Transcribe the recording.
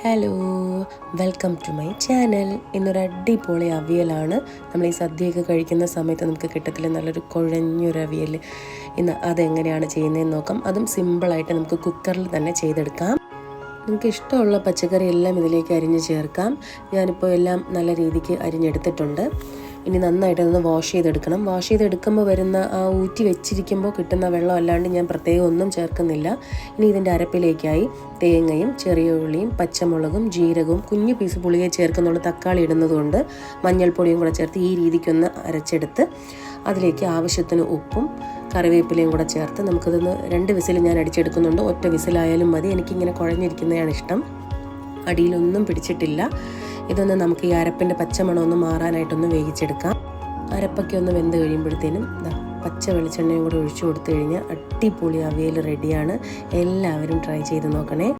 Hello, welcome to my channel. ഇന്നൊരു അടിപൊളി അവിയലാണ്. നമ്മൾ ഈ സദ്യയൊക്കെ കഴിക്കുന്ന സമയത്ത് നമുക്ക് കിട്ടത്തില്ല നല്ലൊരു കുഴഞ്ഞൊരു അവിയൽ. ഇന്ന് അതെങ്ങനെയാണ് ചെയ്യുന്നതെന്ന് നോക്കാം. അതും സിമ്പിളായിട്ട് നമുക്ക് കുക്കറിൽ തന്നെ ചെയ്തെടുക്കാം. നമുക്ക് ഇഷ്ടമുള്ള പച്ചക്കറി എല്ലാം ഇതിലേക്ക് അരിഞ്ഞ് ചേർക്കാം. ഞാനിപ്പോൾ എല്ലാം നല്ല രീതിക്ക് അരിഞ്ഞെടുത്തിട്ടുണ്ട്. ഇനി നന്നായിട്ടൊന്ന് വാഷ് ചെയ്തെടുക്കണം. വാഷ് ചെയ്തെടുക്കുമ്പോൾ വരുന്ന ആ ഊറ്റി വെച്ചിരിക്കുമ്പോൾ കിട്ടുന്ന വെള്ളം അല്ലാണ്ട് ഞാൻ പ്രത്യേകം ഒന്നും ചേർക്കുന്നില്ല. ഇനി ഇതിൻ്റെ അരപ്പിലേക്കായി തേങ്ങയും ചെറിയ ഉള്ളിയും പച്ചമുളകും ജീരകവും കുഞ്ഞു പീസ് പുളിയെ ചേർക്കുന്നുള്ളൂ. തക്കാളി ഇടുന്നതുകൊണ്ട് മഞ്ഞൾപ്പൊടിയും കൂടെ ചേർത്ത് ഈ രീതിക്കൊന്ന് അരച്ചെടുത്ത് അതിലേക്ക് ആവശ്യത്തിന് ഉപ്പും കറിവേപ്പിലയും കൂടെ ചേർത്ത് നമുക്കിതൊന്ന് 2 വിസിൽ ഞാൻ അടിച്ചെടുക്കുന്നുണ്ട്. ഒറ്റ വിസിലായാലും മതി. എനിക്കിങ്ങനെ കുഴഞ്ഞിരിക്കുന്നതാണ് ഇഷ്ടം. അടിയിലൊന്നും പിടിച്ചിട്ടില്ല. ഇതൊന്ന് നമുക്ക് ഈ അരപ്പിൻ്റെ പച്ചമണമൊന്ന് മാറാനായിട്ടൊന്ന് വേവിച്ചെടുക്കാം. അരപ്പൊക്കെ ഒന്ന് വെന്ത് കഴിയുമ്പോഴത്തേനും പച്ച വെളിച്ചെണ്ണയും കൂടെ ഒഴിച്ചു കൊടുത്തു കഴിഞ്ഞാൽ അടിപൊളി അവിയൽ റെഡിയാണ്. എല്ലാവരും ട്രൈ ചെയ്ത് നോക്കണേ.